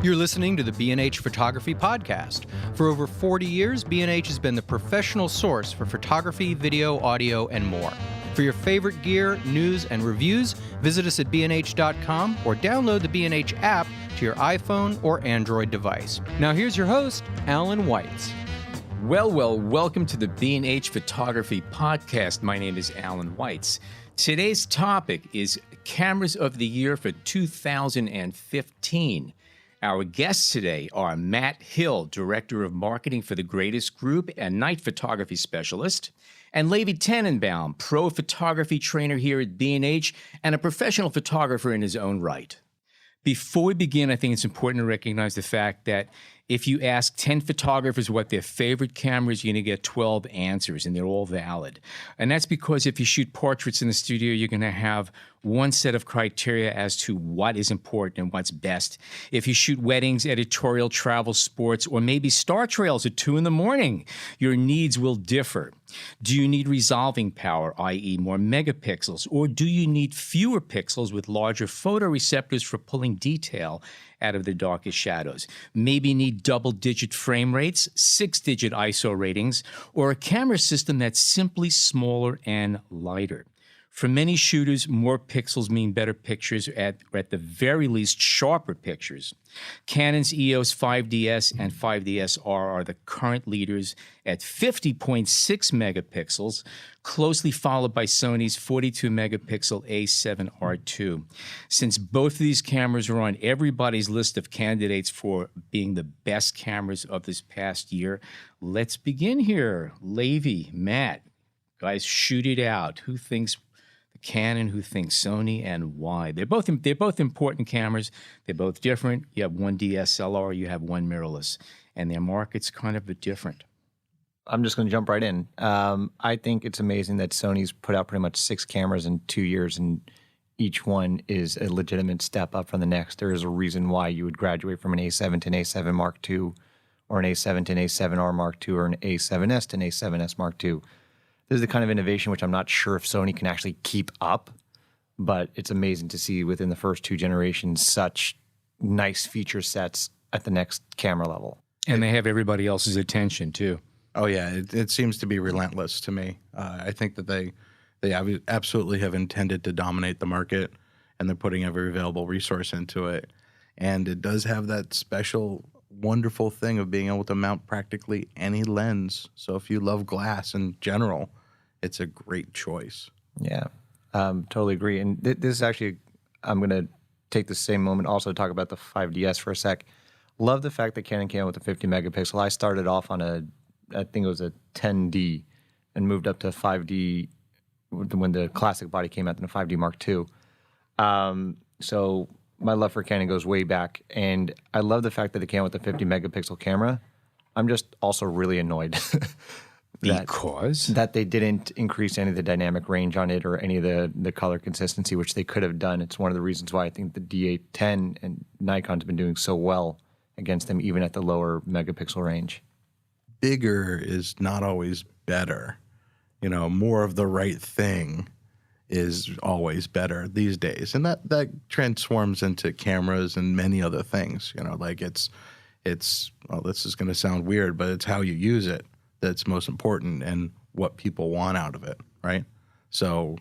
You're listening to the B&H Photography Podcast. For over 40 years, B&H has been the professional source for photography, video, audio, and more. For your favorite gear, news, and reviews, visit us at bnh.com or download the B&H app to your iPhone or Android device. Now here's your host, Alan Weitz. Well, welcome to the B&H Photography Podcast. My name is Alan Weitz. Today's topic is Cameras of the Year for 2015. Our guests today are Matt Hill, Director of Marketing for the Greatest Group and Night Photography Specialist, and Levi Tannenbaum, Pro Photography Trainer here at B&H and a professional photographer in his own right. Before we begin, I think it's important to recognize the fact that if you ask 10 photographers what their favorite camera is, you're going to get 12 answers, and they're all valid. And that's because if you shoot portraits in the studio, you're going to have one set of criteria as to what is important and what's best. If you shoot weddings, editorial, travel, sports, or maybe star trails at 2 a.m, your needs will differ. Do you need resolving power, i.e. more megapixels, or do you need fewer pixels with larger photoreceptors for pulling detail out of the darkest shadows? Maybe need double-digit frame rates, 6-digit ISO ratings, or a camera system that's simply smaller and lighter. For many shooters, more pixels mean better pictures, or at the very least, sharper pictures. Canon's EOS 5DS and 5DSR are the current leaders at 50.6 megapixels, closely followed by Sony's 42-megapixel A7R II. Since both of these cameras are on everybody's list of candidates for being the best cameras of this past year, let's begin here. Levi, Matt, guys, shoot it out. Who thinks Canon, who thinks Sony, and why? They're both important cameras. They're both different. You have one DSLR, you have one mirrorless, and their markets kind of are different. I'm just going to jump right in. I think it's amazing that Sony's put out pretty much 6 cameras in 2 years, and each one is a legitimate step up from the next. There is a reason why you would graduate from an A7 to an A7 Mark II, or an A7 to an A7R Mark II, or an A7S to an A7S Mark II. This is the kind of innovation which I'm not sure if Sony can actually keep up, but it's amazing to see within the first 2 generations such nice feature sets at the next camera level. And they have everybody else's attention, too. Oh, yeah. It seems to be relentless to me. I think that they absolutely have intended to dominate the market, and they're putting every available resource into it. And it does have that special, wonderful thing of being able to mount practically any lens. So if you love glass in general, it's a great choice. Yeah, totally agree. And this is actually, I'm going to take the same moment also to talk about the 5DS for a sec. Love the fact that Canon came out with a 50 megapixel. I started off on I think it was a 10D and moved up to 5D when the classic body came out in a 5D Mark II. So my love for Canon goes way back, and I love the fact that they came out with a 50 megapixel camera. I'm just also really annoyed that they didn't increase any of the dynamic range on it or any of the color consistency, which they could have done. It's one of the reasons why I think the D810 and Nikon's been doing so well against them, even at the lower megapixel range. Bigger is not always better. You know, more of the right thing is always better these days. And that transforms into cameras and many other things. You know, like it's well, this is going to sound weird, but it's how you use it that's most important and what people want out of it, right? So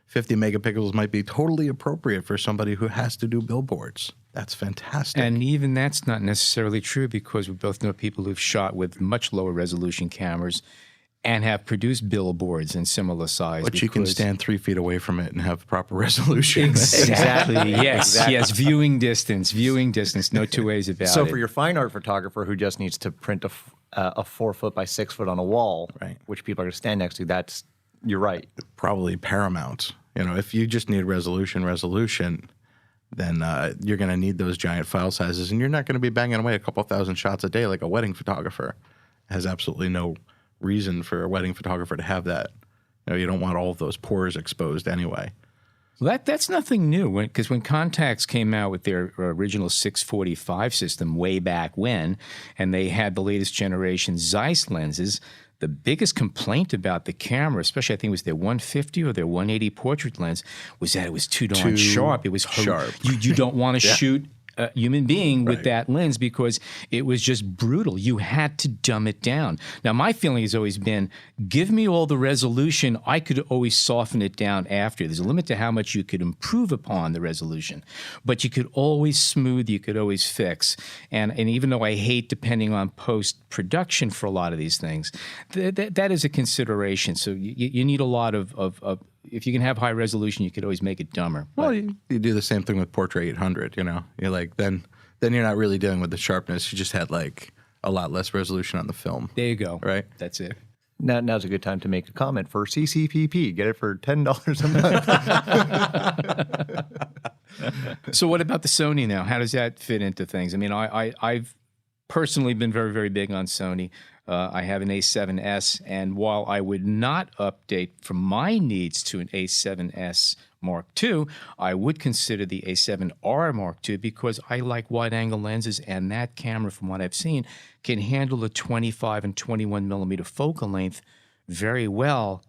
50 megapixels might be totally appropriate for somebody who has to do billboards. That's fantastic. And even that's not necessarily true, because we both know people who've shot with much lower resolution cameras and have produced billboards in similar size. But you can stand 3 feet away from it and have proper resolution. Exactly. Yes. Viewing distance. No two ways about it. So for your fine art photographer who just needs to print a 4 foot by 6 foot on a wall, right, which people are going to stand next to, you're right. Probably paramount. You know, if you just need resolution, then you're going to need those giant file sizes, and you're not going to be banging away a couple thousand shots a day like a wedding photographer. It has absolutely no reason for a wedding photographer to have that. You know, you don't want all of those pores exposed anyway. Well, that's nothing new, because when Contax came out with their original 645 system way back when, and they had the latest generation Zeiss lenses, the biggest complaint about the camera, especially I think it was their 150 or their 180 portrait lens, was that it was too darn sharp. It was sharp. You don't want to shoot human being with that lens because it was just brutal. You had to dumb it down. Now, my feeling has always been, give me all the resolution. I could always soften it down after. There's a limit to how much you could improve upon the resolution, but you could always smooth, you could always fix. And even though I hate depending on post-production for a lot of these things, that is a consideration. So you need a lot of if you can have high resolution, you could always make it dumber. Well, you do the same thing with Portrait 800, you know. You're like, then you're not really dealing with the sharpness. You just had like a lot less resolution on the film. There you go. Right? That's it. Now's a good time to make a comment for CCPP. Get it for $10 a month. So what about the Sony now? How does that fit into things? I mean, I've personally been very, very big on Sony. I have an A7S, and while I would not update for my needs to an A7S Mark II, I would consider the A7R Mark II because I like wide-angle lenses, and that camera, from what I've seen, can handle a 25 and 21 millimeter focal length very well,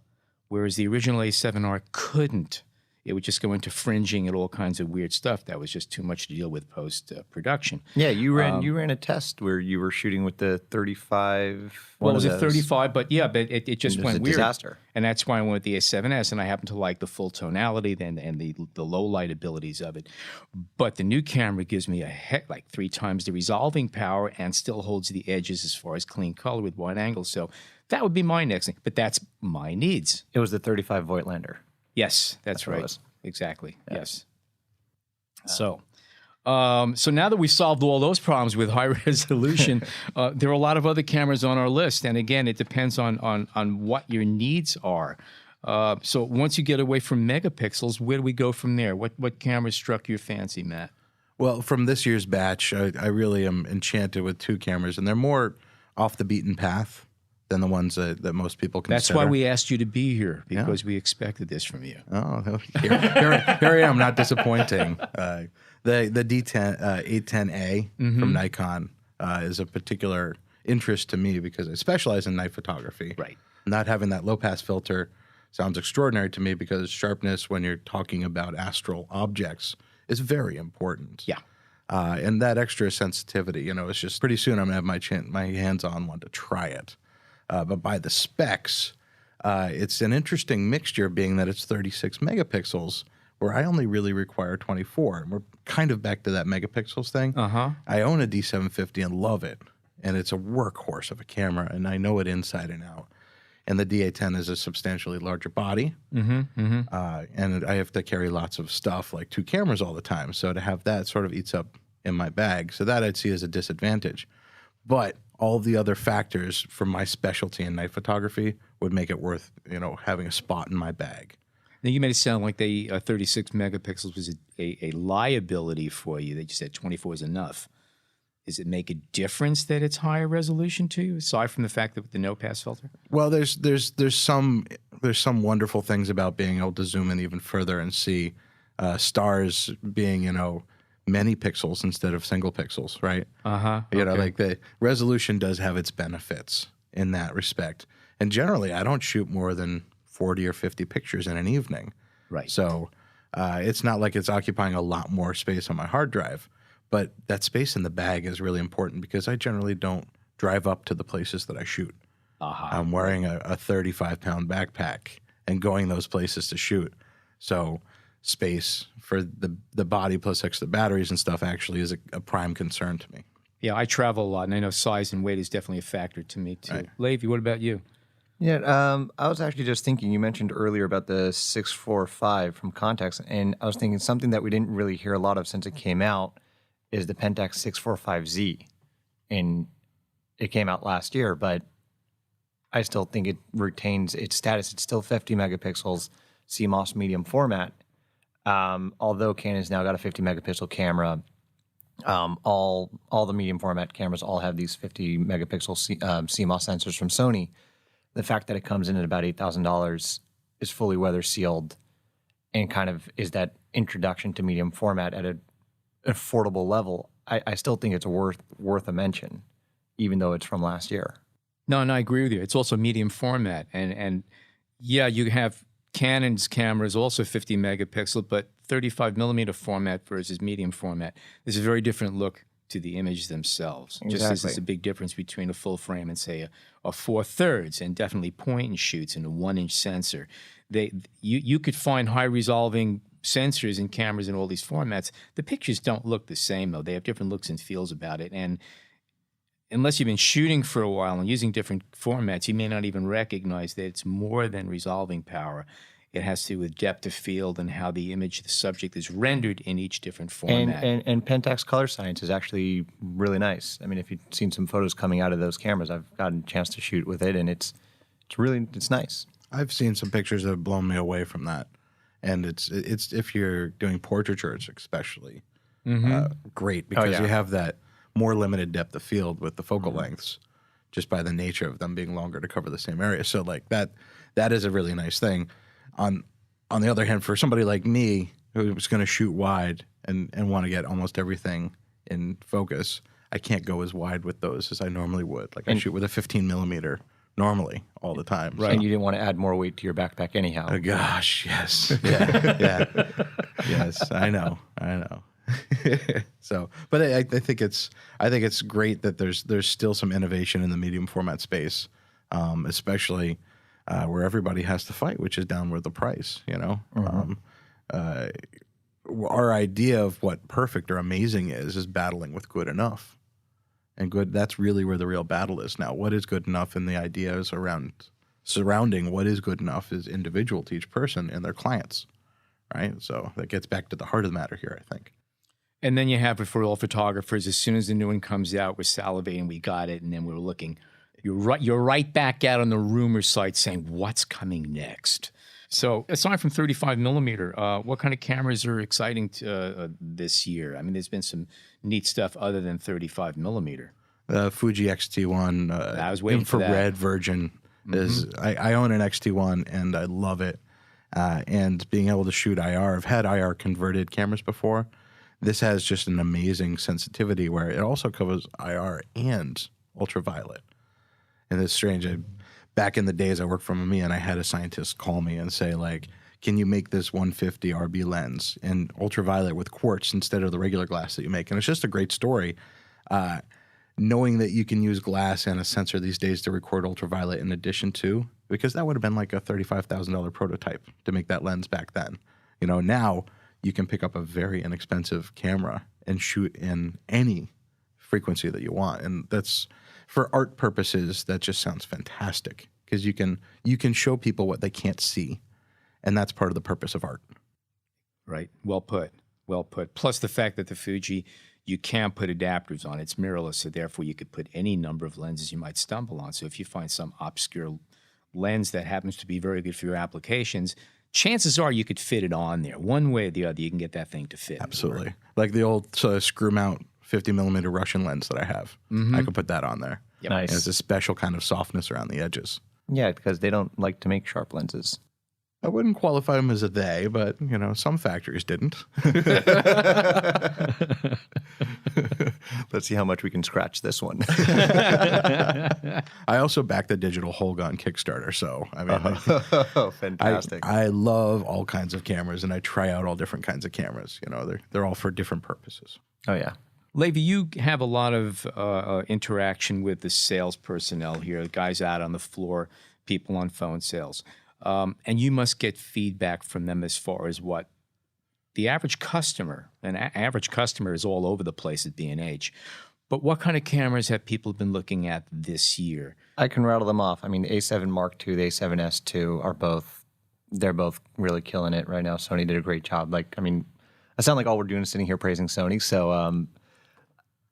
whereas the original A7R couldn't. It would just go into fringing and all kinds of weird stuff that was just too much to deal with post-production. Yeah, you ran a test where you were shooting with the 35. Well, it was a 35, but it just It was went a weird. disaster. And that's why I went with the A7S, and I happen to like the full tonality and the low light abilities of it. But the new camera gives me like 3 times the resolving power and still holds the edges as far as clean color with wide angle. So that would be my next thing. But that's my needs. It was the 35 Voigtlander. Yes, that's what it right. was. Exactly. Yes. So now that we've solved all those problems with high resolution, there are a lot of other cameras on our list. And again, it depends on what your needs are. So once you get away from megapixels, where do we go from there? What camera struck your fancy, Matt? Well, from this year's batch, I really am enchanted with 2 cameras, and they're more off the beaten path than the ones that most people consider. That's why we asked you to be here, because we expected this from you. Oh, here I am, not disappointing. The D10 810A from Nikon is a particular interest to me because I specialize in night photography. Right. Not having that low pass filter sounds extraordinary to me because sharpness when you're talking about astral objects is very important. Yeah. And that extra sensitivity, it's just pretty soon I'm gonna have my hands on one to try it. But by the specs, it's an interesting mixture being that it's 36 megapixels, where I only really require 24. And we're kind of back to that megapixels thing. I own a D750 and love it. And it's a workhorse of a camera, and I know it inside and out. And the D810 is a substantially larger body. And I have to carry lots of stuff, like 2 cameras all the time. So to have that sort of eats up in my bag. So that I'd see as a disadvantage. But all the other factors for my specialty in night photography would make it worth, having a spot in my bag. Now, you made it sound like the 36 megapixels was a liability for you. They just said 24 is enough. Does it make a difference that it's higher resolution to you, aside from the fact that with the no pass filter? Well, there's some wonderful things about being able to zoom in even further and see stars being, many pixels instead of single pixels, right? Like the resolution does have its benefits in that respect. And generally, I don't shoot more than 40 or 50 pictures in an evening. Right. So it's not like it's occupying a lot more space on my hard drive. But that space in the bag is really important because I generally don't drive up to the places that I shoot. I'm wearing a 35-pound backpack and going those places to shoot. So space for the body plus extra batteries and stuff actually is a prime concern to me. Yeah, I travel a lot, and I know size and weight is definitely a factor to me, too. Right. Levi, what about you? Yeah, I was actually just thinking, you mentioned earlier about the 645 from Contax, and I was thinking something that we didn't really hear a lot of since it came out is the Pentax 645Z. And it came out last year, but I still think it retains its status. It's still 50 megapixels, CMOS medium format. Although Canon's now got a 50 megapixel camera, all the medium format cameras all have these 50 megapixel CMOS sensors from Sony. The fact that it comes in at about $8,000 is fully weather sealed and kind of is that introduction to medium format at an affordable level. I still think it's worth a mention, even though it's from last year. No, I agree with you. It's also medium format. And yeah, you have Canon's camera is also 50 megapixel, but 35 millimeter format versus medium format. There's a very different look to the images themselves. Exactly. Just as there's a big difference between a full frame and, say, a 4/3, and definitely point and shoots and a 1-inch sensor. You could find high resolving sensors and cameras in all these formats. The pictures don't look the same, though. They have different looks and feels about it. And unless you've been shooting for a while and using different formats, you may not even recognize that it's more than resolving power. It has to do with depth of field and how the image of the subject is rendered in each different format. And Pentax Color Science is actually really nice. I mean, if you've seen some photos coming out of those cameras, I've gotten a chance to shoot with it, and it's nice. I've seen some pictures that have blown me away from that, and it's if you're doing portraitures especially, great because you have that more limited depth of field with the focal lengths, just by the nature of them being longer to cover the same area. So like that is a really nice thing. On the other hand, for somebody like me who's going to shoot wide and want to get almost everything in focus, I can't go as wide with those as I normally would. Like I shoot with a 15 millimeter normally all the time. Right. And you didn't want to add more weight to your backpack anyhow. Oh gosh, yes. Yeah. Yes, I know. So, but I think it's great that there's still some innovation in the medium format space, especially where everybody has to fight, which is downward the price. Our idea of what perfect or amazing is battling with good enough, and good. That's really where the real battle is now. What is good enough, and the ideas surrounding what is good enough is individual to each person and their clients, right? So that gets back to the heart of the matter here, I think. And then you have it for all photographers. As soon as the new one comes out, we're salivating, we got it, and then we're looking. You're right back out on the rumor site saying, what's coming next? So aside from 35 millimeter, what kind of cameras are exciting this year? I mean, there's been some neat stuff other than 35 millimeter. Fuji X-T1 I was waiting for that. infrared version is. I own an X-T1 and I love it. And being able to shoot IR, I've had IR converted cameras before. This has just an amazing sensitivity where it also covers IR and ultraviolet. And it's strange. Back in the days, I worked for Mamiya, and I had a scientist call me and say, like, can you make this 150 RB lens in ultraviolet with quartz instead of the regular glass that you make? And it's just a great story. Knowing that you can use glass and a sensor these days to record ultraviolet in addition to, because that would have been like a $35,000 prototype to make that lens back then. Now you can pick up a very inexpensive camera and shoot in any frequency that you want. And that's, for art purposes, that just sounds fantastic because you can show people what they can't see, and that's part of the purpose of art. Right. Well put. Plus the fact that the Fuji, you can't put adapters on. It's mirrorless, so therefore you could put any number of lenses you might stumble on. So if you find some obscure lens that happens to be very good for your applications, chances are you could fit it on there. One way or the other, you can get that thing to fit. Absolutely. Like the old screw mount 50 millimeter Russian lens that I have. I could put that on there. Yep. Nice. And it's a special kind of softness around the edges. Yeah, because they don't like to make sharp lenses. I wouldn't qualify them as a they, but some factories didn't. Let's see how much we can scratch this one. I also backed the digital Holga on Kickstarter, so I mean, Oh, fantastic. I love all kinds of cameras, and I try out all different kinds of cameras. They're all for different purposes. Oh, yeah. Levi, you have a lot of interaction with the sales personnel here, guys out on the floor, people on phone sales. And you must get feedback from them as far as what the average customer, average customer is all over the place at B&H, but what kind of cameras have people been looking at this year? I can rattle them off. I mean, the A7 Mark II, the A7S II they're both really killing it right now. Sony did a great job. I sound like all we're doing is sitting here praising Sony. So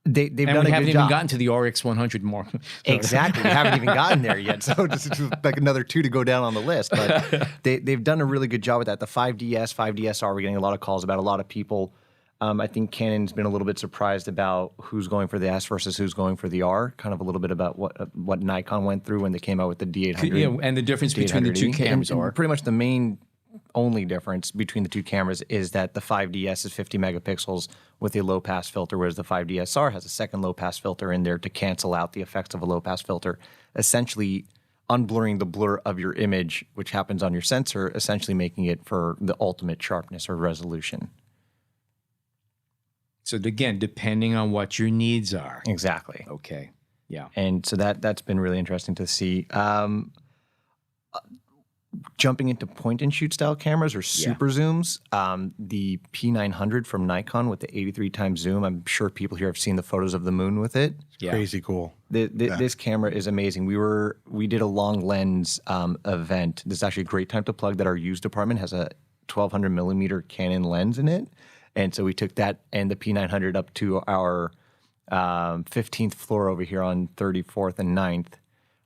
they've done a good job. We haven't even gotten to the RX 100 mark. Exactly. We haven't even gotten there yet. So it's like another 2 to go down on the list. But they've done a really good job with that. The 5DS, 5DSR, we're getting a lot of calls about. A lot of people. I think Canon's been a little bit surprised about who's going for the S versus who's going for the R. Kind of a little bit about what Nikon went through when they came out with the D800. Yeah, and the difference between the two cameras are. Pretty much the main only difference between the two cameras is that the 5DS is 50 megapixels with a low-pass filter, whereas the 5DSR has a second low-pass filter in there to cancel out the effects of a low-pass filter. Essentially, unblurring the blur of your image, which happens on your sensor, essentially making it for the ultimate sharpness or resolution. So again, depending on what your needs are. Exactly. Okay. Yeah. And so that's been really interesting to see. Jumping into point and shoot style cameras or super zooms, the P900 from Nikon with the 83 times zoom. I'm sure people here have seen the photos of the moon with it. Yeah. Crazy cool. This camera is amazing. We did a long lens event. This is actually a great time to plug that our used department has a 1200 millimeter Canon lens in it. And so we took that and the P900 up to our 15th floor over here on 34th and 9th,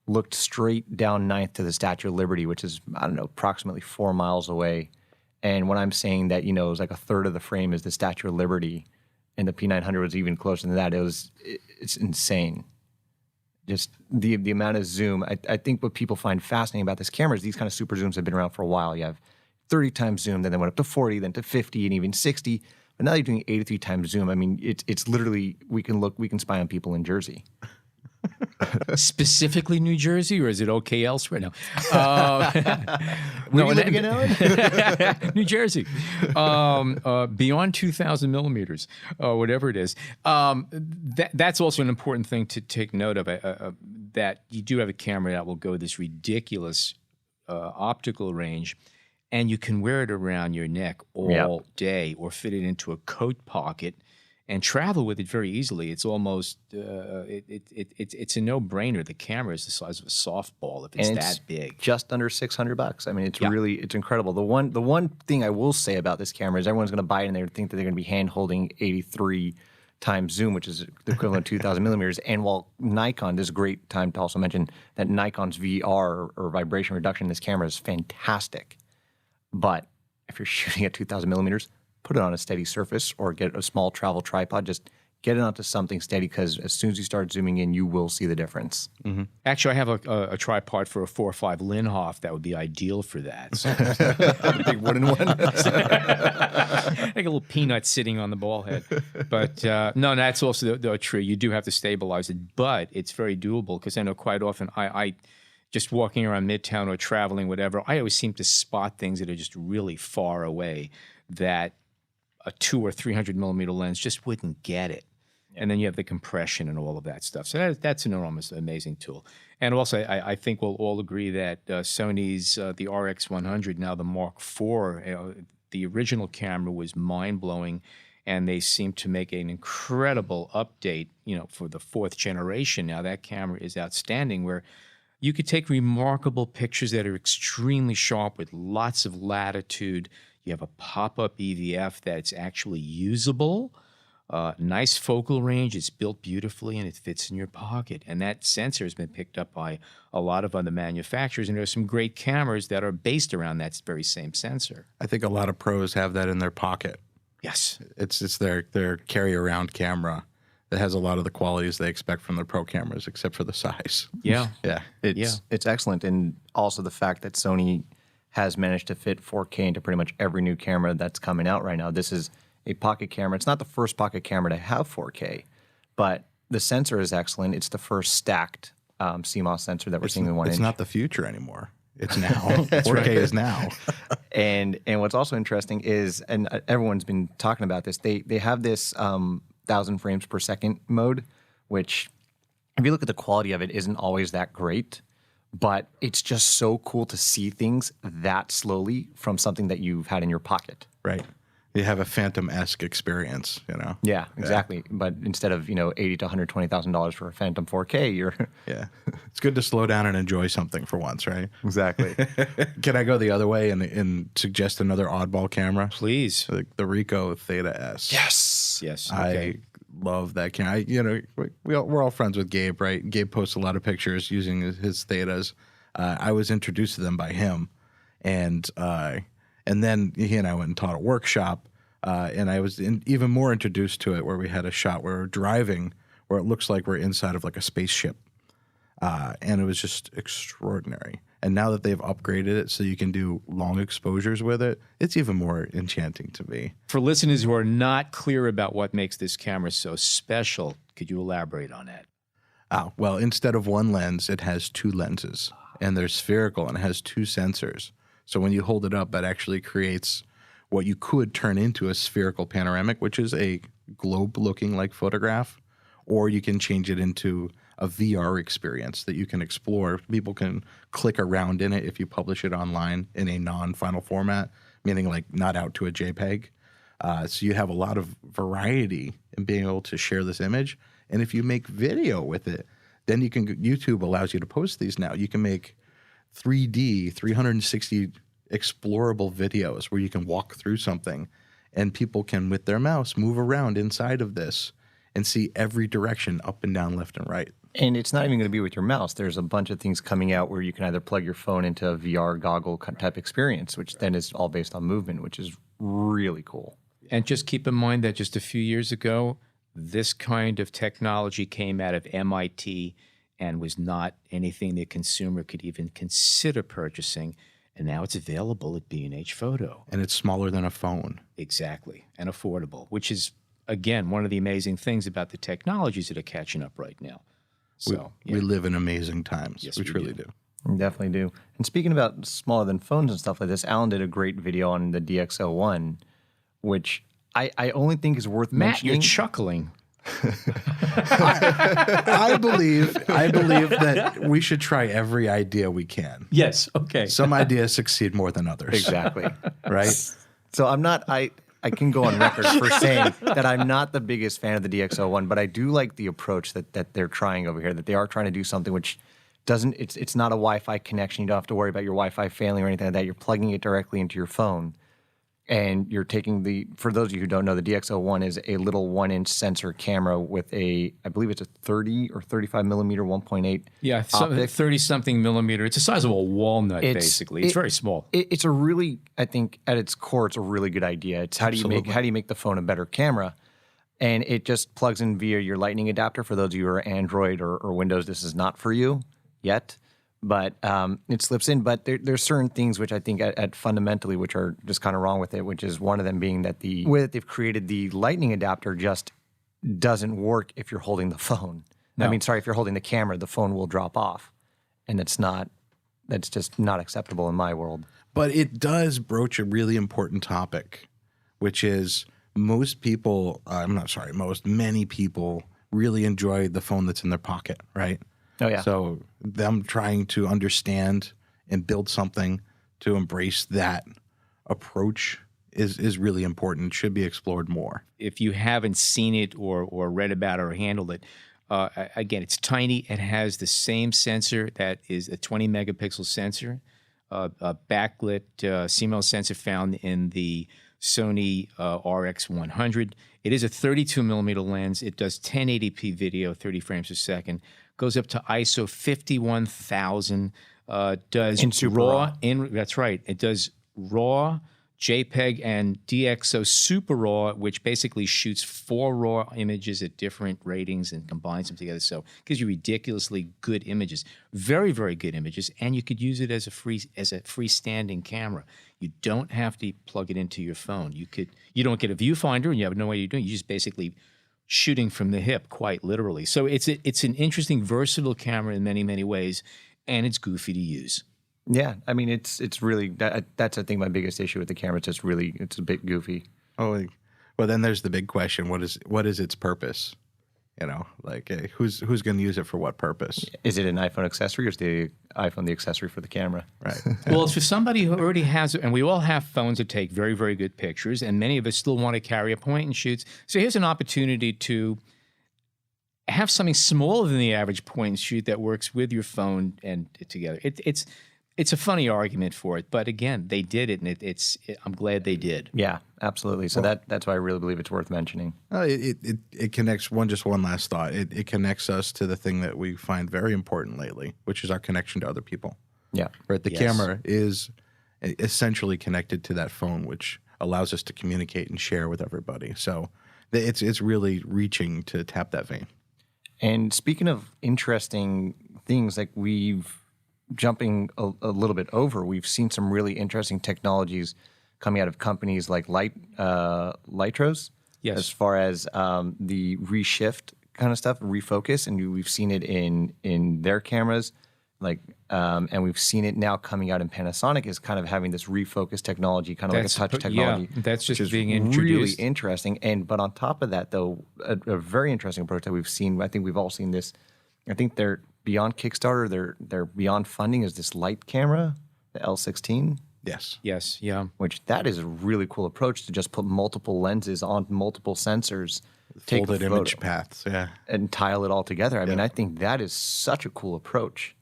looked straight down 9th to the Statue of Liberty, which is, I don't know, approximately 4 miles away. And when I'm saying that, it was like a third of the frame is the Statue of Liberty, and the P900 was even closer than that, it's insane. Just the amount of zoom. I think what people find fascinating about this camera is these kind of super zooms have been around for a while. You have 30 times zoom, then they went up to 40, then to 50, and even 60. But now you're doing 83 times zoom. I mean, it's literally, we can spy on people in Jersey. Specifically New Jersey, or is it okay elsewhere? No. Where are you living in, Alan? New Jersey. Beyond 2,000 millimeters, whatever it is. That's also an important thing to take note of, that you do have a camera that will go this ridiculous optical range, and you can wear it around your neck all day or fit it into a coat pocket and travel with it very easily. It's almost it's a no-brainer. The camera is the size of a softball if it's that big. Just under $600. I mean, it's incredible. The one thing I will say about this camera is everyone's going to buy it and they think that they're going to be hand holding 83 times zoom, which is the equivalent of 2,000 millimeters. And while Nikon, this is a great time to also mention that Nikon's VR or vibration reduction in this camera is fantastic. But if you're shooting at 2,000 millimeters, put it on a steady surface or get a small travel tripod. Just get it onto something steady, because as soon as you start zooming in, you will see the difference. Mm-hmm. Actually, I have a tripod for a 4.5 Linhof that would be ideal for that. So. A big wooden one. Like a little peanut sitting on the ball head. But no, that's also true. You do have to stabilize it, but it's very doable, because I know quite often I just walking around Midtown or traveling, whatever, I always seem to spot things that are just really far away that a 200 or 300 millimeter lens just wouldn't get it. Yeah. And then you have the compression and all of that stuff. So that's an enormous, amazing tool. And also, I think we'll all agree that Sony's the RX100, now the Mark IV, the original camera was mind-blowing, and they seem to make an incredible update, for the 4th generation. Now that camera is outstanding, where you could take remarkable pictures that are extremely sharp with lots of latitude. You have a pop-up EVF that's actually usable, nice focal range. It's built beautifully, and it fits in your pocket. And that sensor has been picked up by a lot of other manufacturers, and there are some great cameras that are based around that very same sensor. I think a lot of pros have that in their pocket. Yes. It's their carry-around camera that has a lot of the qualities they expect from their pro cameras, except for the size. Yeah. Yeah. It's excellent. And also the fact that Sony has managed to fit 4K into pretty much every new camera that's coming out right now. This is a pocket camera. It's not the first pocket camera to have 4K, but the sensor is excellent. It's the first stacked CMOS sensor that we're seeing in 1 inch. It's not the future anymore. It's now. 4K is now. And what's also interesting is, and everyone's been talking about this, they have this 1,000 frames per second mode, which, if you look at the quality of it, isn't always that great, but it's just so cool to see things that slowly from something that you've had in your pocket. Right. You have a Phantom-esque experience, Yeah, exactly. Yeah. But instead of, $80,000 to $120,000 for a Phantom 4K, you're... Yeah. It's good to slow down and enjoy something for once, right? Exactly. Can I go the other way and suggest another oddball camera? Please. The Ricoh Theta S. Yes. I Okay. love that camera. We're all friends with Gabe, right? Gabe posts a lot of pictures using his Thetas. I was introduced to them by him, and then he and I went and taught a workshop, and I was even more introduced to it, where we had a shot where we're driving, where it looks like we're inside of like a spaceship, and it was just extraordinary. And now that they've upgraded it so you can do long exposures with it, it's even more enchanting to me. For listeners who are not clear about what makes this camera so special, could you elaborate on that? Well, instead of one lens, it has 2 lenses. and they're spherical and it has 2 sensors. So when you hold it up, that actually creates what you could turn into a spherical panoramic, which is a globe-looking like photograph, or you can change it into a VR experience that you can explore. People can click around in it if you publish it online in a non-final format, meaning like not out to a JPEG. So you have a lot of variety in being able to share this image. And if you make video with it, then you can, YouTube allows you to post these now. You can make 3D, 360 explorable videos where you can walk through something and people can, with their mouse, move around inside of this and see every direction, up and down, left and right. And it's not even going to be with your mouse. There's a bunch of things coming out where you can either plug your phone into a VR goggle type experience, which then is all based on movement, which is really cool. And just keep in mind that just a few years ago, this kind of technology came out of MIT and was not anything the consumer could even consider purchasing. And now it's available at B&H Photo. And it's smaller than a phone. Exactly. And affordable, which is, again, one of the amazing things about the technologies that are catching up right now. So we live in amazing times. Yes, we we truly do. do. We definitely do. And speaking about smaller than phones and stuff like this, Alan did a great video on the DxO1, which I only think is worth Matt, mentioning. you're chuckling. I believe that we should try every idea we can. Yes. Okay. Some ideas succeed more than others. Exactly. Right? So I'm not, I can go on record for saying that I'm not the biggest fan of the DxO1, but I do like the approach that they're trying over here, that they are trying to do something which doesn't, it's not a Wi-Fi connection. You don't have to worry about your Wi-Fi failing or anything like that. You're plugging it directly into your phone. And you're taking for those of you who don't know, the DxO1 is a little 1-inch sensor camera with I believe it's a 30 or 35 millimeter 1.8 Yeah, optic. 30-something millimeter. It's the size of a walnut, basically. It's very small. It's a really, I think, at its core, it's a really good idea. It's how do you make the phone a better camera? And it just plugs in via your Lightning adapter. For those of you who are Android or Windows, this is not for you yet. But it slips in. But there's certain things which I think at fundamentally which are just kind of wrong with it, which is one of them being that the way that they've created the Lightning adapter just doesn't work if you're holding the phone. No. I mean, sorry, if you're holding the camera, the phone will drop off. And that's just not acceptable in my world. But it does broach a really important topic, which is many people really enjoy the phone that's in their pocket, right? Oh, yeah. So them trying to understand and build something to embrace that approach is really important. It should be explored more. If you haven't seen it or read about it or handled it, again, it's tiny. It has the same sensor that is a 20 megapixel sensor, a backlit CMOS sensor found in the Sony RX100. It is a 32 millimeter lens. It does 1080p video, 30 frames per second. Goes up to ISO 51,000. Does In Super RAW. That's right. It does RAW, JPEG, and DxO Super RAW, which basically shoots 4 RAW images at different ratings and combines them together. So it gives you ridiculously good images, very, very good images, and you could use it as a freestanding camera. You don't have to plug it into your phone. You don't get a viewfinder, and you have no way you're doing it. You just basically shooting from the hip, quite literally. So it's an interesting, versatile camera in many, many ways, and it's goofy to use. Yeah, I mean, it's really, that's I think my biggest issue with the camera. It's a bit goofy. Oh, well, then there's the big question: what is its purpose? You know, like who's going to use it for what purpose? Is it an iPhone accessory, or is the iPhone the accessory for the camera? Right. Well, it's for somebody who already has it, and we all have phones that take very, very good pictures, and many of us still want to carry a point and shoots. So here's an opportunity to have something smaller than the average point and shoot that works with your phone and together. It's a funny argument for it, but again, they did it, and I'm glad they did. Yeah, absolutely. So that's why I really believe it's worth mentioning. It connects one last thought. It connects us to the thing that we find very important lately, which is our connection to other people. Yeah. Right. The Yes. camera is essentially connected to that phone, which allows us to communicate and share with everybody. So it's really reaching to tap that vein. And speaking of interesting things, like jumping a little bit over, we've seen some really interesting technologies coming out of companies like Lytros, Yes. as far as the reshift kind of stuff, refocus, and we've seen it in their cameras. And we've seen it now coming out in Panasonic is kind of having this refocus technology, kind of like a touch technology. Yeah, that's just which is being really introduced. interesting. But on top of that, though, a very interesting approach that we've seen. I think we've all seen this. I think they're beyond Kickstarter. They're beyond funding. Is this light camera, the L16? Yes. Yes, yeah. Which that is a really cool approach to just put multiple lenses on multiple sensors, take a Folded photo, image paths. Yeah. and tile it all together. I mean, I think that is such a cool approach.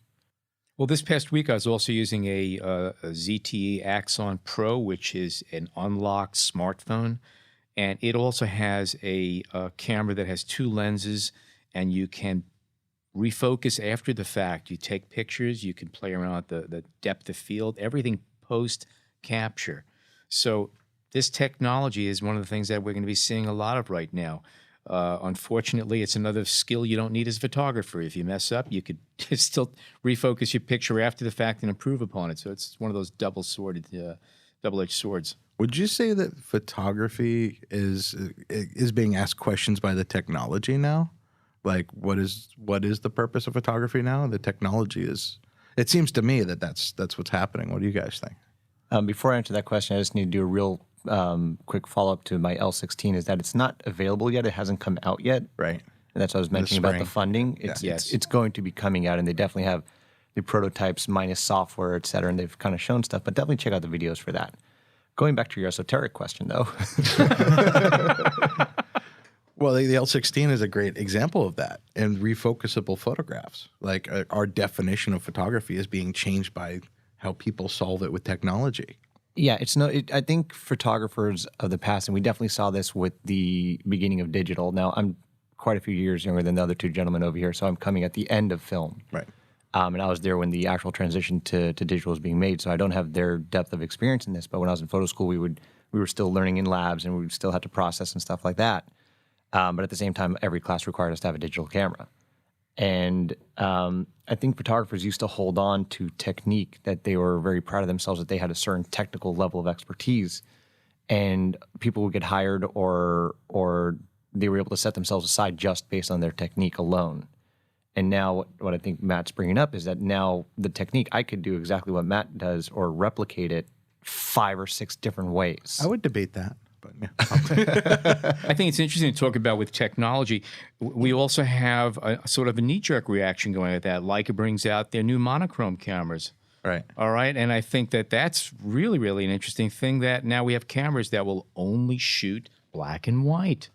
Well, this past week I was also using a ZTE Axon Pro, which is an unlocked smartphone, and it also has a camera that has 2 lenses, and you can refocus after the fact. You take pictures, you can play around with the depth of field, everything post-capture. So this technology is one of the things that we're going to be seeing a lot of right now. Unfortunately, it's another skill you don't need as a photographer. If you mess up, you could still refocus your picture after the fact and improve upon it. So it's one of those double-edged swords. Would you say that photography is being asked questions by the technology now? Like, what is the purpose of photography now? The technology is. It seems to me that's what's happening. What do you guys think? Before I answer that question, I just need to do a real quick follow-up to my L16 is that it's not available yet. It hasn't come out yet. Right. And that's what I was mentioning about the spring. funding. It's going to be coming out, and they definitely have the prototypes minus software, et cetera, and they've kind of shown stuff. But definitely check out the videos for that. Going back to your esoteric question, though. Well, the L16 is a great example of that, and refocusable photographs. Like our definition of photography is being changed by how people solve it with technology. Yeah, I think photographers of the past, and we definitely saw this with the beginning of digital. Now, I'm quite a few years younger than the other 2 gentlemen over here, so I'm coming at the end of film. Right. And I was there when the actual transition to digital was being made, so I don't have their depth of experience in this. But when I was in photo school, we were still learning in labs, and we still had to process and stuff like that. But at the same time, every class required us to have a digital camera. And I think photographers used to hold on to technique that they were very proud of themselves that they had a certain technical level of expertise. And people would get hired or they were able to set themselves aside just based on their technique alone. And now what I think Matt's bringing up is that now the technique, I could do exactly what Matt does or replicate it 5 or 6 different ways. I would debate that. But yeah. I think it's interesting to talk about with technology. We also have a sort of a knee-jerk reaction going at that. Leica brings out their new monochrome cameras. Right. All right. And I think that that's really, really an interesting thing that now we have cameras that will only shoot black and white.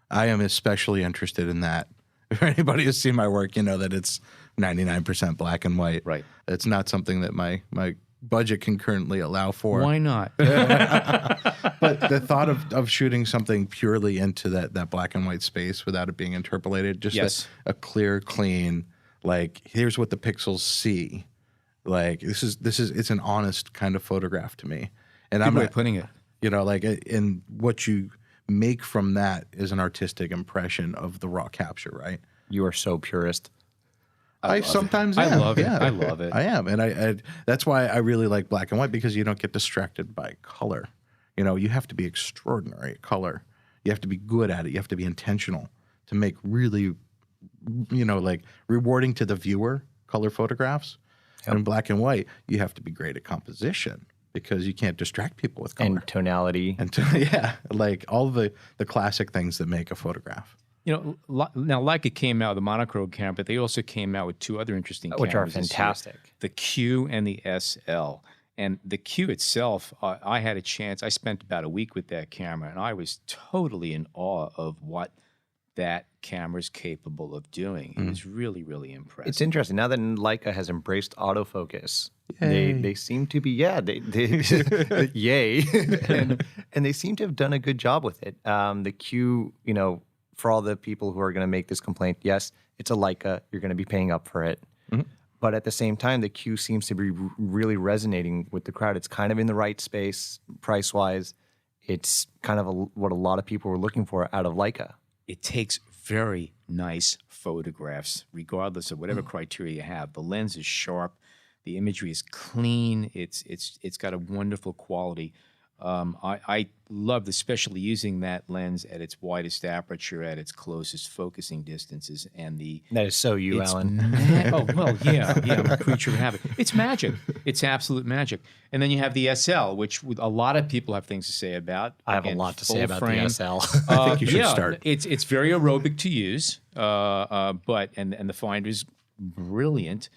I am especially interested in that. If anybody has seen my work, you know that it's 99% black and white. Right. It's not something that my budget can currently allow for. Why not? But the thought of shooting something purely into that black and white space without it being interpolated, just Yes. a clear, clean, like, here's what the pixels see. Like, it's an honest kind of photograph to me. And I'm Good way not of putting it. You know, like, and what you make from that is an artistic impression of the raw capture, right? You are so purist. I sometimes I am. love it. Yeah. I love it. I am. And I that's why I really like black and white, because you don't get distracted by color. You know, you have to be extraordinary at color. You have to be good at it. You have to be intentional to make really, you know, like rewarding to the viewer color photographs. And in black and white, you have to be great at composition because you can't distract people with color. And tonality. And yeah, like all the classic things that make a photograph. You know, now Leica came out with the monochrome camera, but they also came out with 2 other interesting cameras. Which are this year, fantastic. the Q and the SL. And the Q itself, I had a chance. I spent about a week with that camera, and I was totally in awe of what that camera's capable of doing. It was really, really impressive. It's interesting now that Leica has embraced autofocus. Yay. They seem to be yay, and they seem to have done a good job with it. The Q, you know, for all the people who are going to make this complaint, yes, it's a Leica. You're going to be paying up for it. But at the same time, the Q seems to be really resonating with the crowd. It's kind of in the right space, price-wise. It's kind of what a lot of people were looking for out of Leica. It takes very nice photographs, regardless of whatever criteria you have. The lens is sharp. The imagery is clean. It's got a wonderful quality. I loved especially using that lens at its widest aperture, at its closest focusing distances, and That is so you, it's Alan. oh, well, yeah, I'm a creature of habit. It's magic. It's absolute magic. And then you have the SL, which a lot of people have things to say about. I have a Again, lot to full say about frame. the SL. I think you should start. It's very aerobic to use, but the finder's brilliant.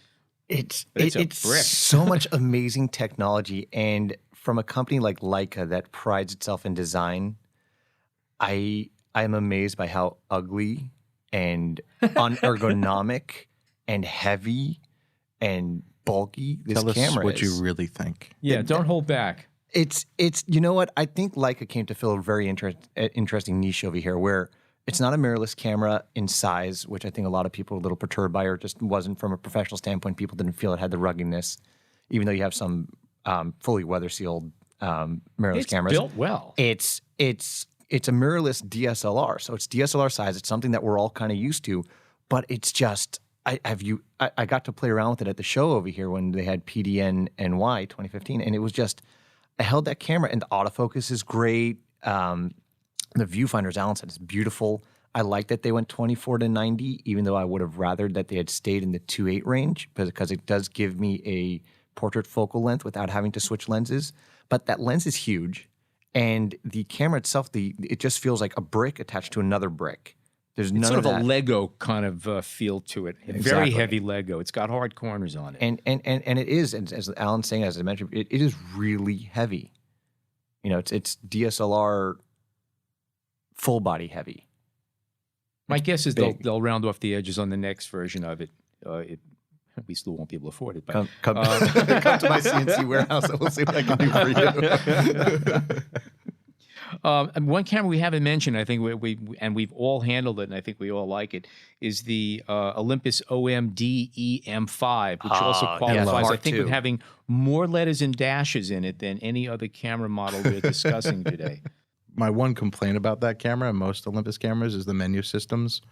It's But it's a brick. so much amazing technology, and from a company like Leica that prides itself in design, I am amazed by how ugly and unergonomic and heavy and bulky this Tell us camera what is. you really think. Yeah, don't hold back. It's you know what? I think Leica came to fill a very interesting niche over here where it's not a mirrorless camera in size, which I think a lot of people are a little perturbed by, or just wasn't from a professional standpoint. People didn't feel it had the ruggedness, even though you have some fully weather sealed mirrorless It's cameras. built well. It's a mirrorless DSLR, so it's DSLR size. It's something that we're all kind of used to, but it's just I got to play around with it at the show over here when they had PDN NY 2015, and it was just I held that camera and the autofocus is great. The viewfinder, as Alan said, is beautiful. I like that they went 24-90, even though I would have rathered that they had stayed in the 2.8 range because it does give me a portrait focal length without having to switch lenses. But that lens is huge, and the camera itself, it just feels like a brick attached to another brick. There's none It's sort of of that. a Lego kind of feel to it. Very Exactly. heavy Lego. It's got hard corners on it. And it is, as Alan's saying, as I mentioned, it is really heavy. You know, it's DSLR full body heavy. My guess is big. they'll round off the edges on the next version of it. We still won't be able to afford it. But Come to my CNC warehouse and we'll see what I can do for you. And one camera we haven't mentioned, I think we've all handled it, and I think we all like it, is the Olympus OMD EM5, which also yeah, qualifies, I Mark think, II. with having more letters and dashes in it than any other camera model we're discussing today. My one complaint about that camera and most Olympus cameras is the menu systems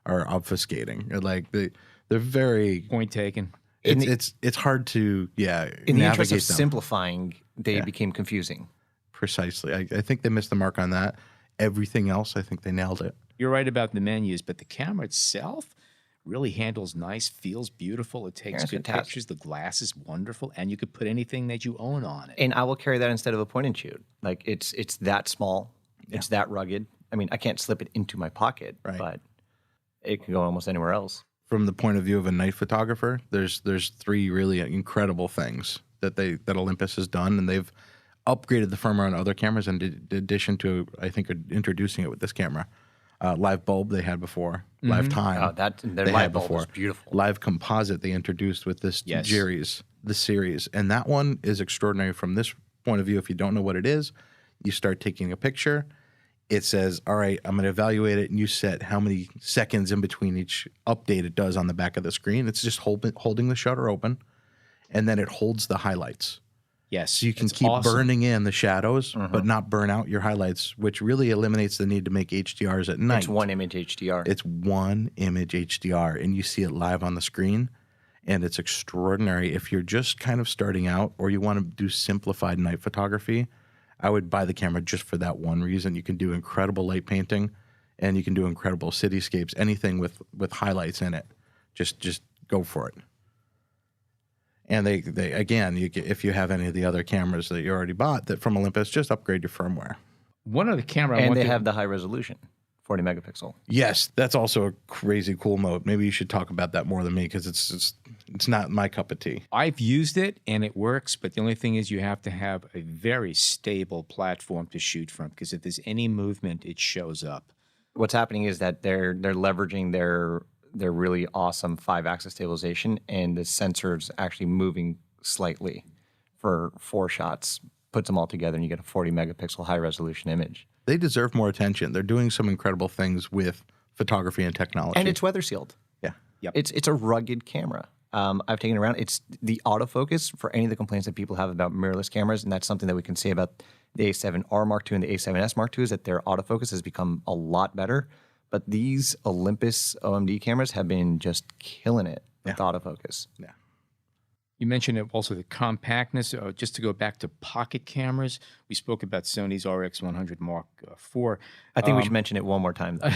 are obfuscating. Like they're very. Point taken. It's hard to In the interest navigate of them. simplifying, they became confusing. Precisely. I think they missed the mark on that. Everything else, I think they nailed it. You're right about the menus, but the camera itself really handles nice, feels beautiful. It takes Camera's good fantastic. pictures. The glass is wonderful, and you could put anything that you own on it. And I will carry that instead of a point and shoot. Like it's that small, it's that rugged. I mean, I can't slip it into my pocket, Right. but it can go almost anywhere else. From the point of view of a night photographer, there's three really incredible things that Olympus has done, and they've upgraded the firmware on other cameras in addition to, I think, introducing it with this camera. Live bulb they had before. Live time. Oh, their they light had bulb is beautiful. Live composite they introduced with this Yes. series. And that one is extraordinary from this point of view. If you don't know what it is, you start taking a picture. It says, all right, I'm going to evaluate it, and you set how many seconds in between each update it does on the back of the screen. It's just holding the shutter open, and then it holds the highlights. Yes, So you can it's keep awesome. burning in the shadows, but not burn out your highlights, which really eliminates the need to make HDRs at night. It's one image HDR. It's one image HDR, and you see it live on the screen, and it's extraordinary. If you're just kind of starting out or you want to do simplified night photography, I would buy the camera just for that one reason. You can do incredible light painting, and you can do incredible cityscapes, anything with highlights in it. Just go for it. And they again, if you have any of the other cameras that you already bought that from Olympus, just upgrade your firmware. One other camera I and want they to have the high resolution, 40 megapixel. Yes, that's also a crazy cool mode. Maybe you should talk about that more than me because it's not my cup of tea. I've used it and it works, but the only thing is you have to have a very stable platform to shoot from because if there's any movement, it shows up. What's happening is that they're leveraging their really awesome 5-axis stabilization, and the sensor's actually moving slightly for 4 shots, puts them all together, and you get a 40 megapixel high resolution image. They deserve more attention. They're doing some incredible things with photography and technology. And it's weather sealed. yeah. Yep. It's a rugged camera. I've taken it around. It's the autofocus for any of the complaints that people have about mirrorless cameras, and that's something that we can say about the A7R Mark II and the A7S Mark II is that their autofocus has become a lot better. But these Olympus OMD cameras have been just killing it with autofocus. Yeah. You mentioned also the compactness. Just to go back to pocket cameras, we spoke about Sony's RX100 Mark IV. I think we should mention it one more time, though.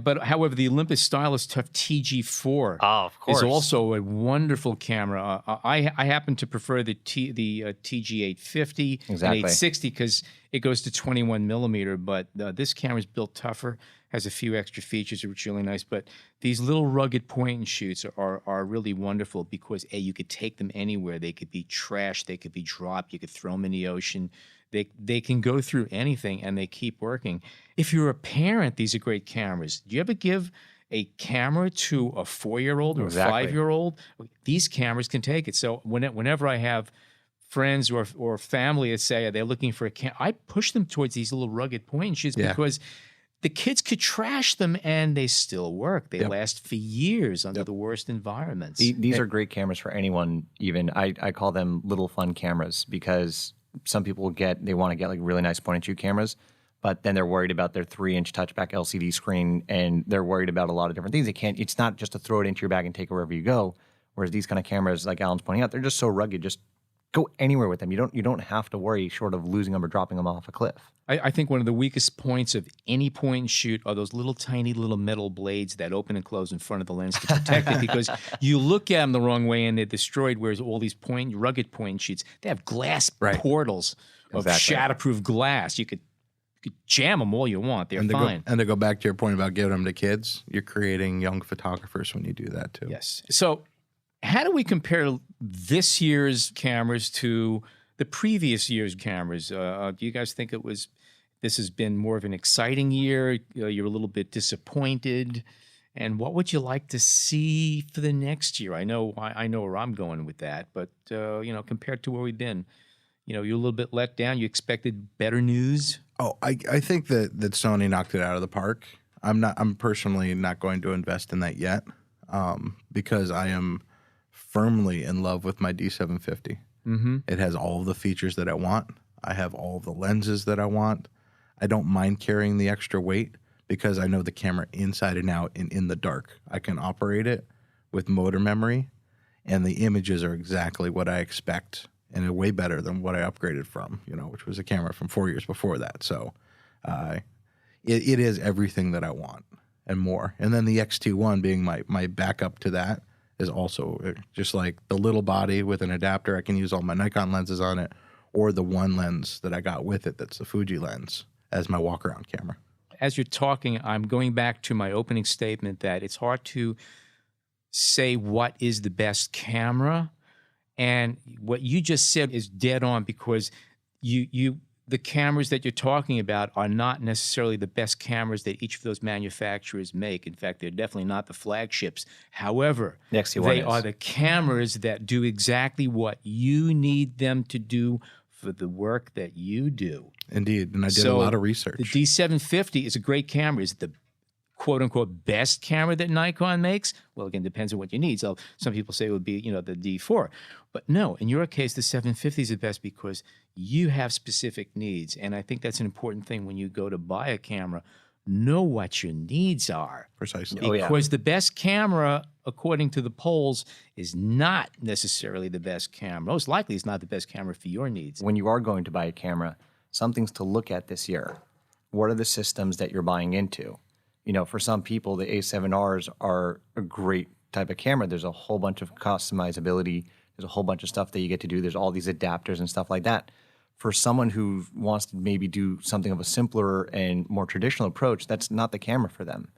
But however, the Olympus Stylus Tough TG4 of course. is also a wonderful camera. I happen to prefer the TG850 and 860 because it goes to 21 millimeter, but this camera is built tougher, has a few extra features which are really nice. But these little rugged point and shoots are really wonderful because you could take them anywhere. They could be trashed, they could be dropped, you could throw them in the ocean. They can go through anything and they keep working. If you're a parent, these are great cameras. Do you ever give a camera to a 4-year-old or a 5-year-old? These cameras can take it. So whenever I have friends or family that say they're looking for a camera, I push them towards these little rugged point and shoots because the kids could trash them and they still work. They last for years under the worst environments. These are great cameras for anyone. Even I call them little fun cameras because some people they want to get like really nice point and shoot cameras, but then they're worried about their 3-inch touchback LCD screen and they're worried about a lot of different things. It's not just to throw it into your bag and take it wherever you go. Whereas these kind of cameras, like Alan's pointing out, they're just so rugged. Just go anywhere with them. You don't have to worry short of losing them or dropping them off a cliff. I think one of the weakest points of any point and shoot are those little tiny little metal blades that open and close in front of the lens to protect it because you look at them the wrong way and they're destroyed, whereas all these rugged point and shoots, they have glass portals of shatterproof glass. You could jam them all you want. They're fine. And to go back to your point about giving them to kids, you're creating young photographers when you do that too. Yes. So how do we compare this year's cameras to the previous year's cameras? Do you guys think this has been more of an exciting year? You're a little bit disappointed. And what would you like to see for the next year? I know where I'm going with that, but compared to where we've been, you're a little bit let down. You expected better news. Oh, I think that Sony knocked it out of the park. I'm personally not going to invest in that yet, because I am firmly in love with my D750. Mm-hmm. It has all of the features that I want. I have all of the lenses that I want. I don't mind carrying the extra weight because I know the camera inside and out and in the dark. I can operate it with motor memory, and the images are exactly what I expect and are way better than what I upgraded from, which was a camera from 4 years before that. So it is everything that I want and more. And then the X-T1 being my backup to that is also just like the little body with an adapter. I can use all my Nikon lenses on it, or the one lens that I got with it that's the Fuji lens as my walk-around camera. As you're talking, I'm going back to my opening statement that it's hard to say what is the best camera. And what you just said is dead on, because the cameras that you're talking about are not necessarily the best cameras that each of those manufacturers make. In fact, they're definitely not the flagships. However, they are the cameras that do exactly what you need them to do for the work that you do. Indeed, and I did a lot of research. The D750 is a great camera. Is it the quote-unquote best camera that Nikon makes? Well, again, depends on what you need. So some people say it would be, the D4. But no, in your case, the 750 is the best because you have specific needs. And I think that's an important thing when you go to buy a camera. Know what your needs are. Precisely. Because the best camera, according to the polls, is not necessarily the best camera. Most likely it's not the best camera for your needs. When you are going to buy a camera, some things to look at this year. What are the systems that you're buying into? For some people, the A7Rs are a great type of camera. There's a whole bunch of customizability. There's a whole bunch of stuff that you get to do. There's all these adapters and stuff like that. For someone who wants to maybe do something of a simpler and more traditional approach, that's not the camera for them.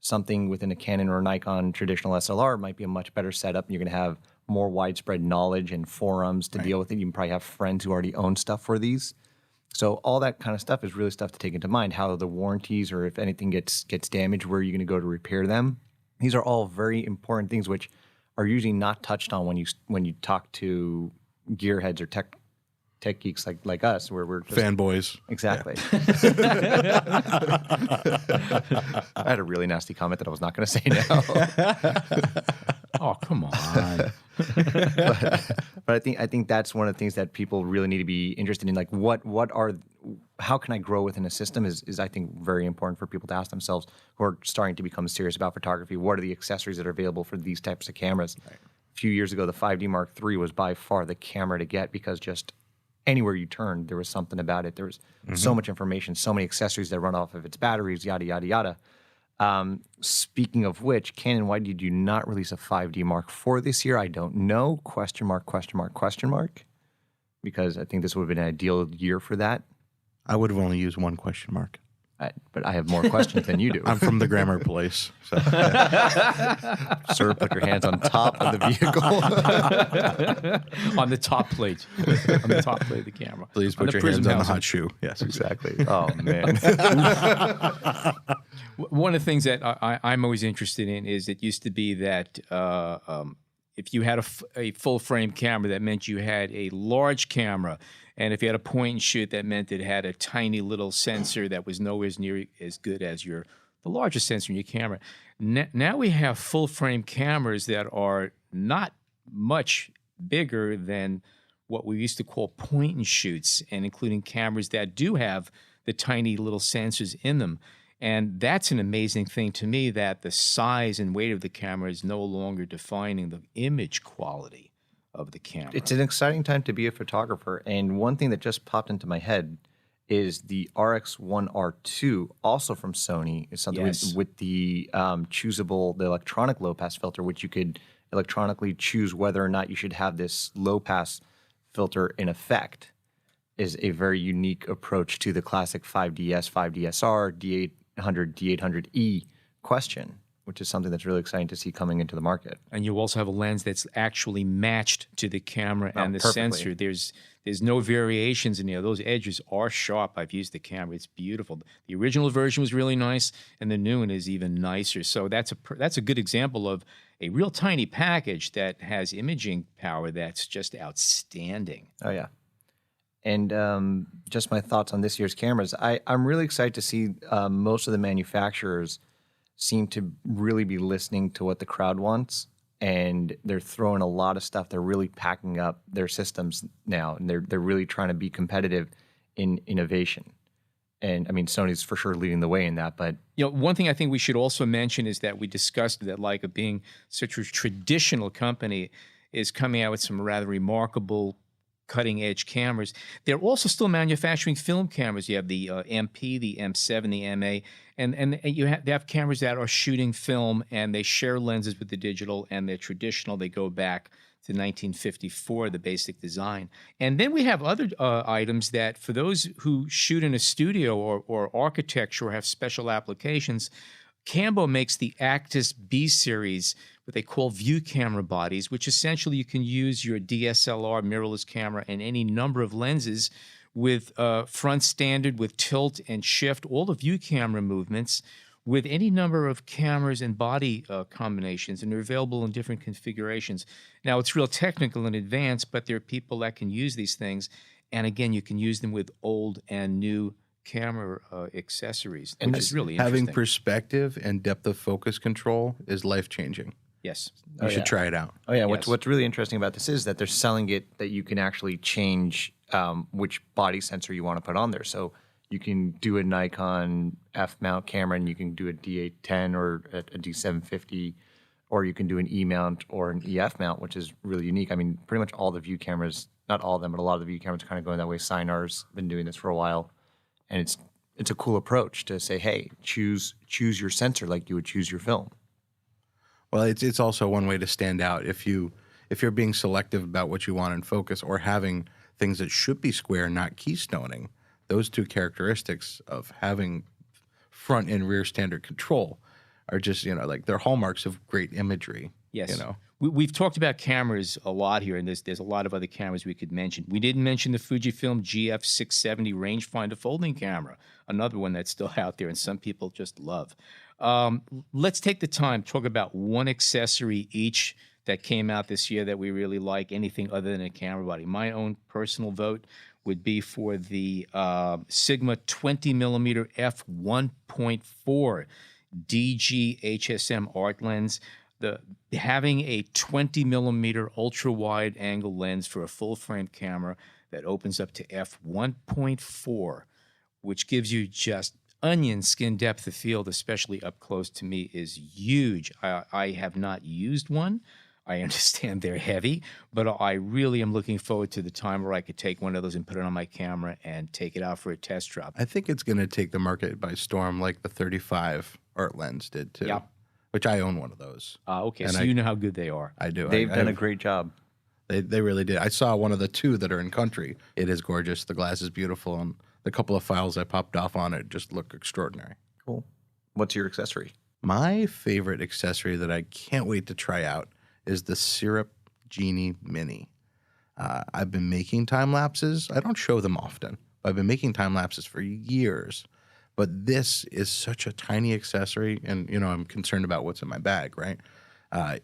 Something within a Canon or a Nikon traditional SLR might be a much better setup. You're going to have more widespread knowledge and forums to deal with it. You can probably have friends who already own stuff for these. So all that kind of stuff is really stuff to take into mind. How the warranties, or if anything gets damaged, where are you going to go to repair them? These are all very important things which are usually not touched on when you talk to gearheads or tech geeks like us, where we're just fanboys. Exactly. I had a really nasty comment that I was not going to say now. Oh, come on. But I think that's one of the things that people really need to be interested in. Like, how can I grow within a system is I think very important for people to ask themselves who are starting to become serious about photography. What are the accessories that are available for these types of cameras? Right. few years ago, the 5D Mark III was by far the camera to get because just anywhere you turned, there was something about it. There was so much information, so many accessories that run off of its batteries, yada, yada, yada. Speaking of which, Canon, why did you not release a 5D Mark IV this year? I don't know. Question mark, question mark, question mark. Because I think this would have been an ideal year for that. I would have only used one question mark. But I have more questions than you do. I'm from the grammar police. So, Sir, put your hands on top of the vehicle. On the top plate. On the top plate of the camera. please On put the your hands prism on the housing. hot shoe. Yes, Exactly. Oh, man. One of the things that I'm always interested in is it used to be that if you had a full frame camera, that meant you had a large camera. And if you had a point and shoot, that meant it had a tiny little sensor that was nowhere near as good as the largest sensor in your camera. Now we have full frame cameras that are not much bigger than what we used to call point and shoots, and including cameras that do have the tiny little sensors in them. And that's an amazing thing to me, that the size and weight of the camera is no longer defining the image quality of the camera. It's an exciting time to be a photographer. And one thing that just popped into my head is the RX1R2, also from Sony, is something Yes. with the choosable, the electronic low pass filter, which you could electronically choose whether or not you should have this low pass filter in effect, is a very unique approach to the classic 5DS, 5DSR, D800, D800E question, which is something that's really exciting to see coming into the market. And you also have a lens that's actually matched to the camera and the perfectly. sensor. There's no variations in there. Those edges are sharp. I've used the camera. It's beautiful. The original version was really nice, and the new one is even nicer. So that's a good example of a real tiny package that has imaging power that's just outstanding. Oh, yeah. And just my thoughts on this year's cameras. I'm really excited to see most of the manufacturers seem to really be listening to what the crowd wants, and they're throwing a lot of stuff. They're really packing up their systems now, and they're really trying to be competitive in innovation. And I mean, Sony's for sure leading the way in that. But One thing I think we should also mention is that we discussed that Leica, being such a traditional company, is coming out with some rather remarkable cutting-edge cameras. They're also still manufacturing film cameras. You have the MP, the M7, the MA, and they have cameras that are shooting film, and they share lenses with the digital, and they're traditional. They go back to 1954, the basic design. And then we have other items that, for those who shoot in a studio or architecture or have special applications, Cambo makes the Actus B series, what they call view camera bodies, which essentially you can use your DSLR mirrorless camera and any number of lenses with front standard, with tilt and shift, all the view camera movements, with any number of cameras and body combinations, and they're available in different configurations. Now, it's real technical and advanced, but there are people that can use these things. And again, you can use them with old and new camera accessories, which is really interesting. having perspective and depth of focus control is life-changing. Yes. You should try it out. oh yeah, Yes. what's really interesting about this is that they're selling it that you can actually change which body sensor you want to put on there. So you can do a Nikon F mount camera, and you can do a D810 or a D750, or you can do an E mount or an EF mount, which is really unique. I mean, pretty much all the view cameras, not all of them, but a lot of the view cameras are kind of going that way. Sinar's been doing this for a while, and it's a cool approach to say, hey, choose your sensor like you would choose your film. Well, it's also one way to stand out if you're being selective about what you want in focus, or having things that should be square, not keystoning. Those two characteristics of having front and rear standard control are just, like, they're hallmarks of great imagery. Yes. We've talked about cameras a lot here, and there's a lot of other cameras we could mention. We didn't mention the Fujifilm GF670 rangefinder folding camera, another one that's still out there and some people just love. Let's take the time to talk about one accessory each that came out this year that we really like, anything other than a camera body. My own personal vote would be for the Sigma 20mm f1.4 DG HSM art lens. Having a 20mm ultra wide angle lens for a full frame camera that opens up to f1.4, which gives you just onion skin depth of field, especially up close, to me is huge. I have not used one. I understand they're heavy, but I really am looking forward to the time where I could take one of those and put it on my camera and take it out for a test drop. I think it's going to take the market by storm like the 35 art lens did too. Yeah. Which I own one of those. Okay, And so you know how good they are. I do. They've I done a great job. They really did. I saw one of the 2 that are in country. It is gorgeous. The glass is beautiful, and the couple of files I popped off on it just look extraordinary. Cool. What's your accessory? My favorite accessory that I can't wait to try out is the Syrup Genie Mini. I've been making time lapses. I don't show them often, but I've been making time lapses for years. But this is such a tiny accessory, and I'm concerned about what's in my bag, right?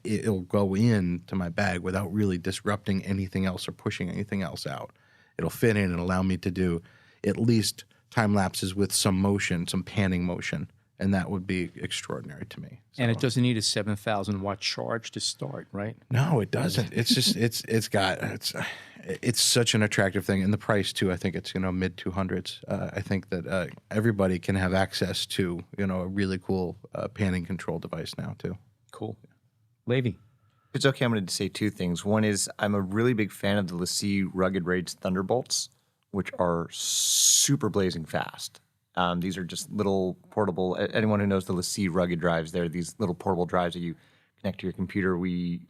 It'll go into my bag without really disrupting anything else or pushing anything else out. It'll fit in and allow me to do at least time lapses with some motion, some panning motion, and that would be extraordinary to me. And it doesn't need a 7,000-watt charge to start, right? No, it doesn't. It's just it's such an attractive thing, and the price too. I think it's mid 200s. I think that everybody can have access to a really cool panning control device now too. Cool. Levy. If it's okay, I'm going to say 2 things. One is I'm a really big fan of the LaCie Rugged Raids Thunderbolts, which are super blazing fast. These are just little portable. Anyone who knows the LaCie Rugged drives, they're these little portable drives that you connect to your computer. We've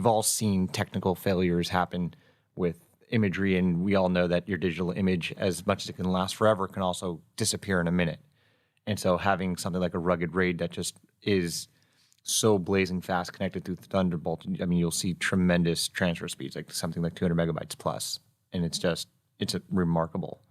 all seen technical failures happen with imagery, and we all know that your digital image, as much as it can last forever, can also disappear in a minute. And so having something like a Rugged Raid that just is so blazing fast connected through Thunderbolt, I mean, you'll see tremendous transfer speeds, like something like 200 megabytes plus, and it's remarkable.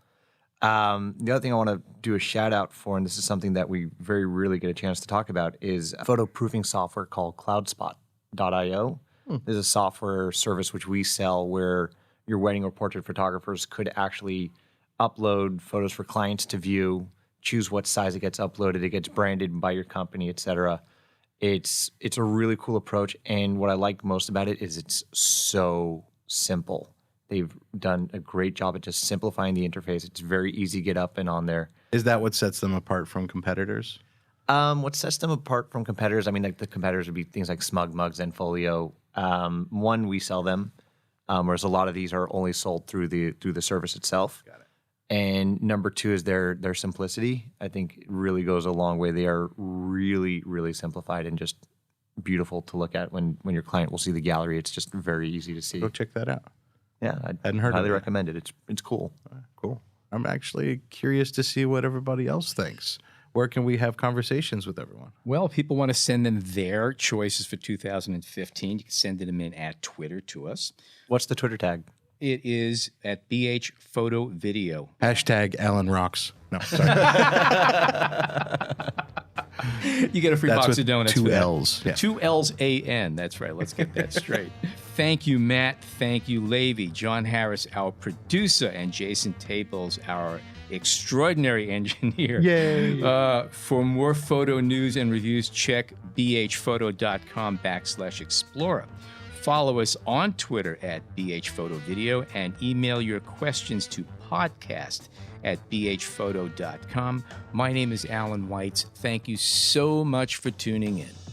The other thing I want to do a shout out for, and this is something that we very rarely get a chance to talk about, is photo proofing software called Cloudspot.io. There's a software service which we sell where your wedding or portrait photographers could actually upload photos for clients to view, choose what size it gets uploaded, it gets branded by your company, etc. It's a really cool approach, and what I like most about it is it's so simple. They've done a great job at just simplifying the interface. It's very easy to get up and on there. Is that what sets them apart from competitors? What sets them apart from competitors, I mean, like the competitors would be things like Smug Mugs and Folio. One, we sell them, whereas a lot of these are only sold through the service itself. Got it. And number 2 is their simplicity. I think it really goes a long way. They are really, really simplified and just beautiful to look at when your client will see the gallery. It's just very easy to see. Go check that out. Yeah, I hadn't heard highly of it. recommend it. It's cool. Cool. I'm actually curious to see what everybody else thinks. Where can we have conversations with everyone? Well, if people want to send them their choices for 2015, you can send them in at Twitter to us. What's the Twitter tag? It is at BH Photo Video. Hashtag Alan Rocks. No, sorry. You get a free box of donuts. 2 for that. L's. Yeah. 2 L's A-N. That's right. Let's get that straight. Thank you, Matt. Thank you, Levy. John Harris, our producer, and Jason Tables, our extraordinary engineer. Yay. For more photo news and reviews, check bhphoto.com/explorer. Follow us on Twitter at bhphotovideo and email your questions to podcast@bhphoto.com. My name is Alan Weitz. Thank you so much for tuning in.